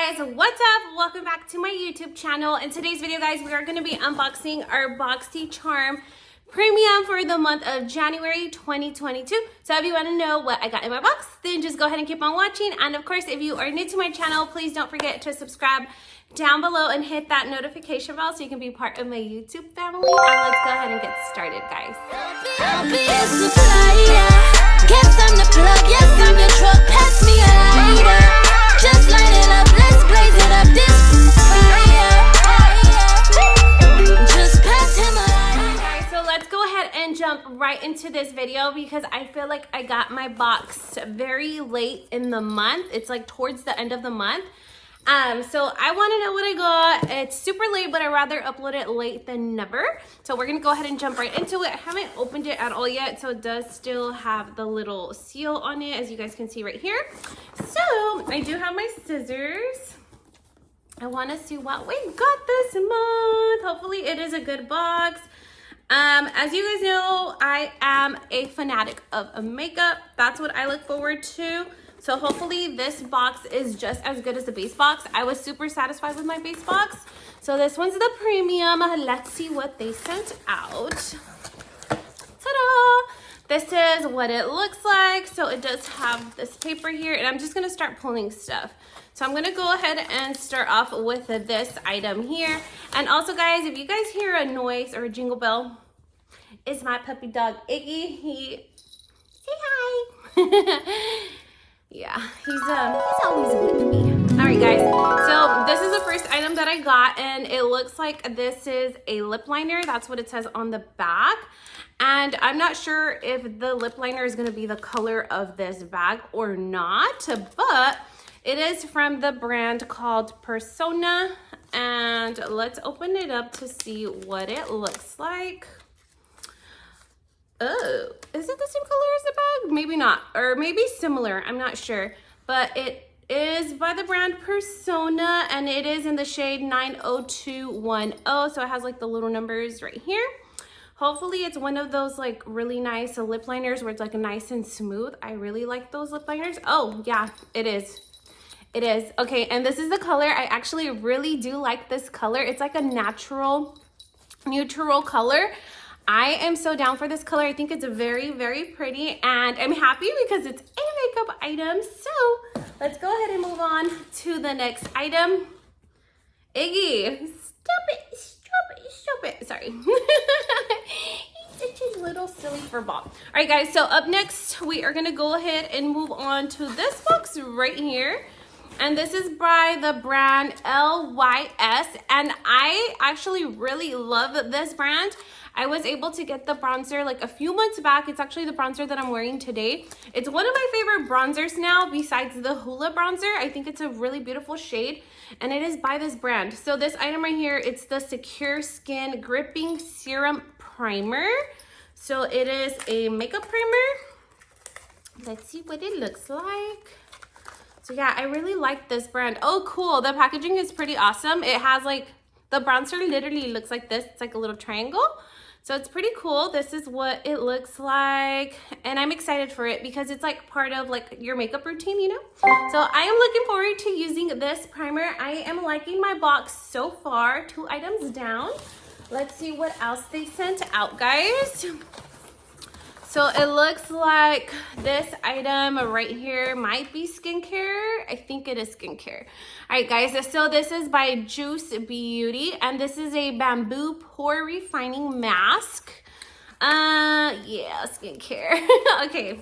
guys, what's up? Welcome back to my YouTube channel. In today's video, guys, we are going to be unboxing our Boxycharm Premium for the month of January 2022. So if you want to know what I got in my box, then just go ahead and keep on watching. And of course, if you are new to my channel, please don't forget to subscribe down below and hit that notification bell so you can be part of my YouTube family. And let's go ahead and get started, guys. Guess I'm the plug, yes I'm the truck, pass me a lighter. Just light it up, let's blaze it up, this fire. Just pass him a lighter. Guys, so let's go ahead and jump right into this video because I feel like I got my box very late in the month. It's like towards the end of the month. So I want to know what I got. It's super late, but I'd rather upload it late than never. So we're going to go ahead and jump right into it. I haven't opened it at all yet, so it does still have the little seal on it, as you guys can see right here. So I do have my scissors. I want to see what we got this month. Hopefully it is a good box. As you guys know, I am a fanatic of makeup. That's what I look forward to. So hopefully this box is just as good as the base box. I was super satisfied with my base box. So this one's the premium. Let's see what they sent out. Ta-da! This is what it looks like. So it does have this paper here, and I'm just gonna start pulling stuff. So I'm gonna go ahead and start off with this item here. And also, guys, if you guys hear a noise or a jingle bell, it's my puppy dog, Iggy. Say hi. Yeah, he's always with me. All right, guys, so this is the first item that I got, and it looks like this is a lip liner. That's what it says on the back. And I'm not sure if the lip liner is going to be the color of this bag or not, but it is from the brand called Persona. And let's open it up to see what it looks like. Oh, is it the same color as the bag? Maybe not, or maybe similar, I'm not sure. But it is by the brand Persona, and it is in the shade 90210. So it has like the little numbers right here. Hopefully it's one of those like really nice lip liners where it's like nice and smooth. I really like those lip liners. Oh yeah, it is. It is. Okay, and this is the color. I actually really do like this color. It's like a neutral color. I am so down for this color. I think it's very, very pretty, and I'm happy because it's a makeup item. So let's go ahead and move on to the next item. Iggy, stop it. Sorry. He's such a little silly furball. All right, guys, so up next, we are gonna go ahead and move on to this box right here. And this is by the brand Lys, and I actually really love this brand. I was able to get the bronzer like a few months back. It's actually the bronzer that I'm wearing today. It's one of my favorite bronzers now besides the Hoola bronzer. I think it's a really beautiful shade, and it is by this brand. So this item right here, it's the Secure Skin Gripping Serum Primer. So it is a makeup primer. Let's see what it looks like. So yeah, I really like this brand. Oh, cool. The packaging is pretty awesome. It has like, the bronzer literally looks like this. It's like a little triangle. So it's pretty cool. This is what it looks like. And I'm excited for it because it's like part of like your makeup routine, you know? So I am looking forward to using this primer. I am liking my box so far. 2 items down. Let's see what else they sent out, guys. So it looks like this item right here might be skincare. I think it is skincare. All right, guys, so this is by Lys Beauty, and this is a bamboo pore refining mask. Yeah, skincare. Okay.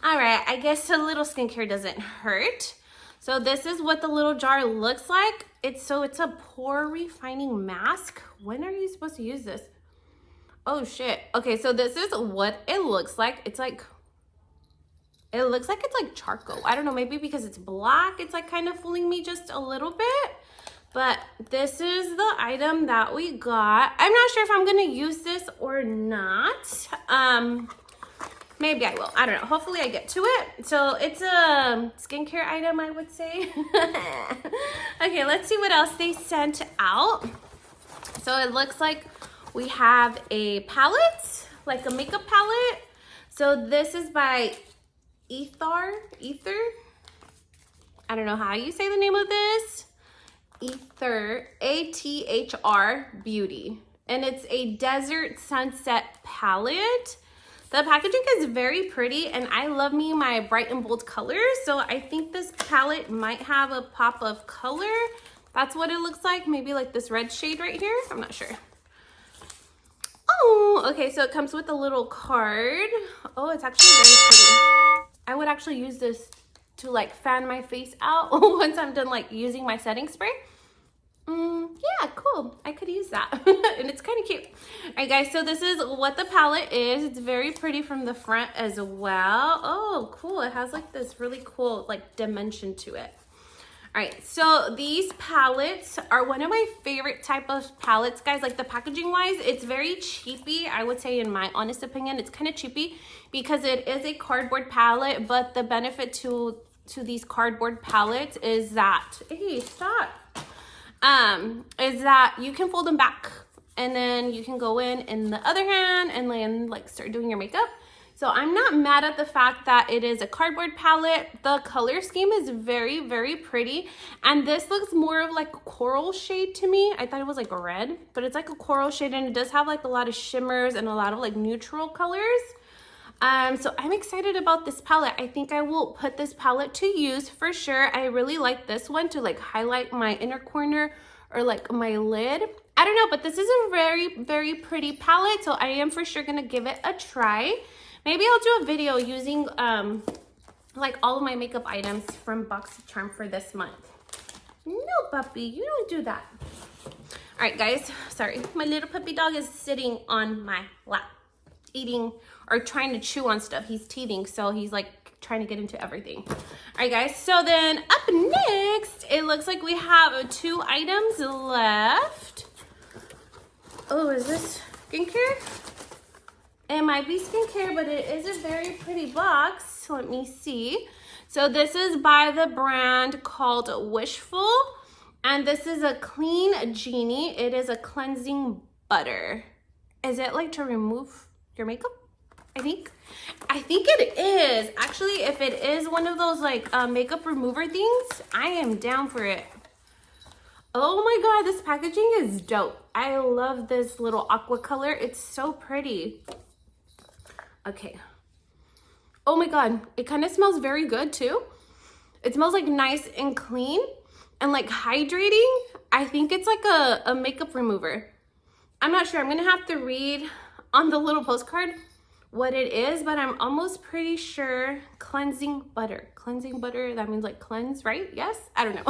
All right, I guess a little skincare doesn't hurt. So this is what the little jar looks like. It's a pore refining mask. When are you supposed to use this? Oh shit. Okay, so this is what it looks like. It looks like it's like charcoal. I don't know, maybe because it's black, it's like kind of fooling me just a little bit. But this is the item that we got. I'm not sure if I'm gonna use this or not. Maybe I will. I don't know. Hopefully I get to it. So it's a skincare item, I would say. Okay, let's see what else they sent out. So it looks like we have a palette, like a makeup palette. So this is by Ether. I don't know how you say the name of this. Ether, A-T-H-R Beauty. And it's a Desert Sunset palette. The packaging is very pretty, and I love me my bright and bold colors. So I think this palette might have a pop of color. That's what it looks like. Maybe like this red shade right here. I'm not sure. Oh, okay, so it comes with a little card. Oh, it's actually very pretty. I would actually use this to like fan my face out once I'm done like using my setting spray. Yeah, cool. I could use that. And it's kind of cute. All right, guys, so this is what the palette is. It's very pretty from the front as well. Oh, cool. It has like this really cool like dimension to it. All right, so these palettes are one of my favorite type of palettes, guys. Like the packaging wise, it's very cheapy. I would say, in my honest opinion, it's kind of cheapy because it is a cardboard palette. But the benefit to these cardboard palettes is that, hey, stop. Is that you can fold them back, and then you can go in the other hand and then like start doing your makeup. So I'm not mad at the fact that it is a cardboard palette. The color scheme is very, very pretty. And this looks more of like a coral shade to me. I thought it was like a red, but it's like a coral shade, and it does have like a lot of shimmers and a lot of like neutral colors. So I'm excited about this palette. I think I will put this palette to use for sure. I really like this one to like highlight my inner corner or like my lid. I don't know, but this is a very, very pretty palette. So I am for sure gonna give it a try. Maybe I'll do a video using like all of my makeup items from Boxycharm for this month. No, puppy, you don't do that. All right, guys, sorry. My little puppy dog is sitting on my lap, eating or trying to chew on stuff. He's teething, so he's like trying to get into everything. All right, guys, so then up next, it looks like we have 2 items left. Oh, is this skincare? It might be skincare, but it is a very pretty box. Let me see. So this is by the brand called Wishful, and this is a Clean Genie. It is a cleansing butter. Is it like to remove your makeup? I think it is. Actually, if it is one of those like makeup remover things, I am down for it. Oh my god, this packaging is dope. I love this little aqua color. It's so pretty. Okay. Oh my god, it kind of smells very good too. It smells like nice and clean and like hydrating. I think it's like a makeup remover. I'm not sure. I'm gonna have to read on the little postcard what it is, but I'm almost pretty sure cleansing butter. Cleansing butter, that means like cleanse, right? Yes? I don't know.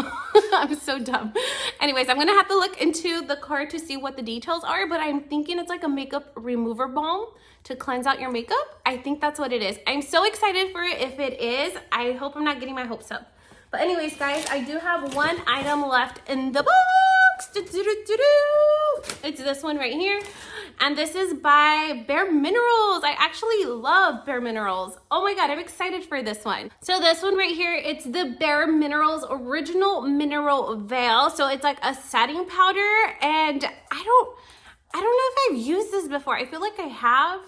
I'm so dumb. Anyways, I'm gonna have to look into the card to see what the details are, but I'm thinking it's like a makeup remover balm to cleanse out your makeup. I think that's what it is. I'm so excited for it if it is. I hope I'm not getting my hopes up. But anyways, guys, I do have 1 item left in the box. It's this one right here. And this is by Bare Minerals. I actually love Bare Minerals. Oh my god, I'm excited for this one. So this one right here, it's the Bare Minerals Original Mineral Veil. So it's like a setting powder, and I don't know if I've used this before. I feel like I have.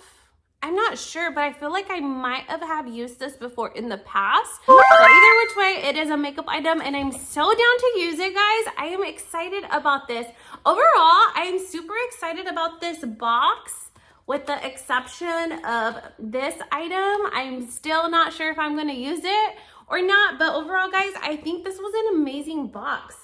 I'm not sure, but I feel like I might have used this before in the past. So either which way, it is a makeup item, and I'm so down to use it, guys. I am excited about this. Overall, I'm super excited about this box, with the exception of this item. I'm still not sure if I'm going to use it or not, but overall, guys, I think this was an amazing box.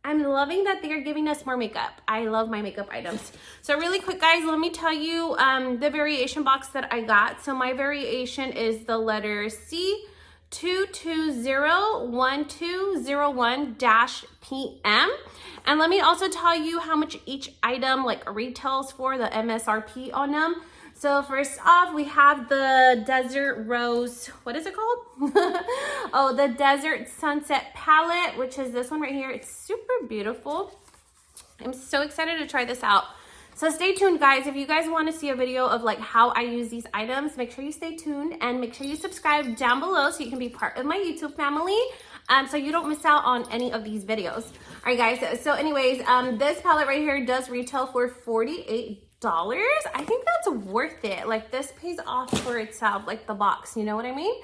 I'm loving that they're giving us more makeup. I love my makeup items. So really quick, guys, let me tell you the variation box that I got. So my variation is the letter C2201201-PM. And let me also tell you how much each item like retails for, the MSRP on them. So first off, we have the Desert Rose, what is it called? Oh, the Desert Sunset Palette, which is this one right here. It's super beautiful. I'm so excited to try this out. So stay tuned, guys. If you guys want to see a video of like how I use these items, make sure you stay tuned and make sure you subscribe down below so you can be part of my YouTube family, so you don't miss out on any of these videos. All right, guys. So anyways, this palette right here does retail for $48. I think that's worth it. Like, this pays off for itself, like the box, you know what I mean?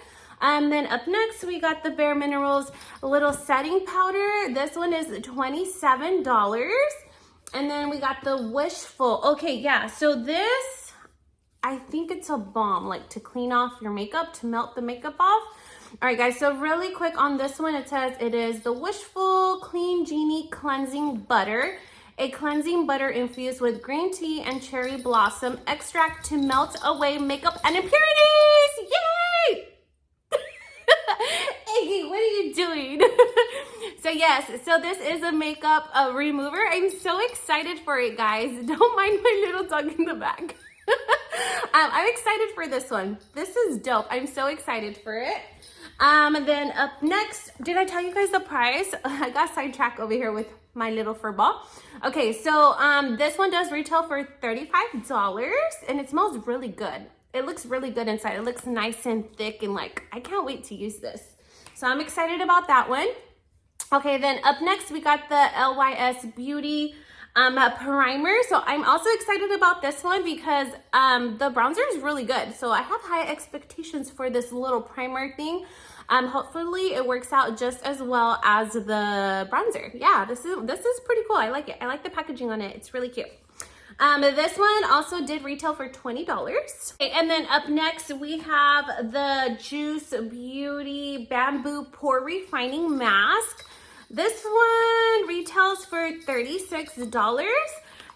Then up next, we got the Bare Minerals little setting powder. This one is $27. And then we got the Wishful. Okay, yeah, so this, I think it's a balm, like to clean off your makeup, to melt the makeup off. All right, guys, so really quick on this one, it says it is the Wishful Clean Genie Cleansing Butter. A cleansing butter infused with green tea and cherry blossom extract to melt away makeup and impurities. Yay! Iggy, what are you doing? So yes, so this is a makeup remover. I'm so excited for it, guys. Don't mind my little dog in the back. I'm excited for this one. This is dope. I'm so excited for it. Then up next, did I tell you guys the price? I got sidetracked over here with my little fur ball. Okay, so this one does retail for $35 and it smells really good. It looks really good inside. It looks nice and thick and like, I can't wait to use this. So I'm excited about that one. Okay, then up next we got the Lys Beauty Primer. So I'm also excited about this one because the bronzer is really good. So I have high expectations for this little primer thing. Hopefully it works out just as well as the bronzer. Yeah, this is pretty cool. I like it. I like the packaging on it. It's really cute. This one also did retail for $20. Okay, and then up next we have the Juice Beauty Bamboo Pore Refining Mask. This one retails for $36.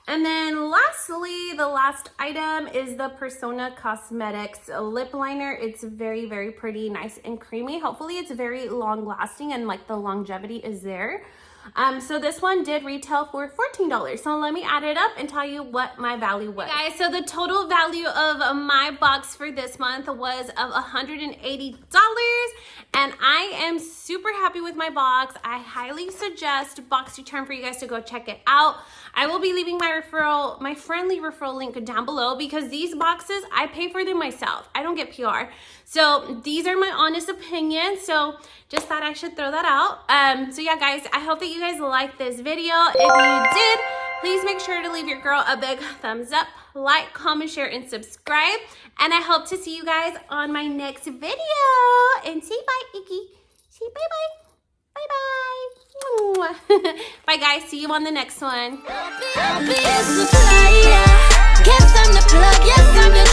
And then lastly, the last item is the Persona Cosmetics lip liner. It's very, very pretty, nice and creamy. Hopefully it's very long lasting and like the longevity is there. So this one did retail for $14. So let me add it up and tell you what my value was. Guys, so the total value of my box for this month was of $180. And I am super happy with my box. I highly suggest Boxycharm for you guys to go check it out. I will be leaving my friendly referral link down below because these boxes, I pay for them myself. I don't get PR. So these are my honest opinions. So just thought I should throw that out. So yeah, guys, I hope that you guys liked this video. If you did, please make sure to leave your girl a big thumbs up, like, comment, share, and subscribe. And I hope to see you guys on my next video. And say bye, Iggy. Say bye-bye. Bye-bye. Bye, guys. See you on the next one. Yes, I'm the plug, yes, I'm the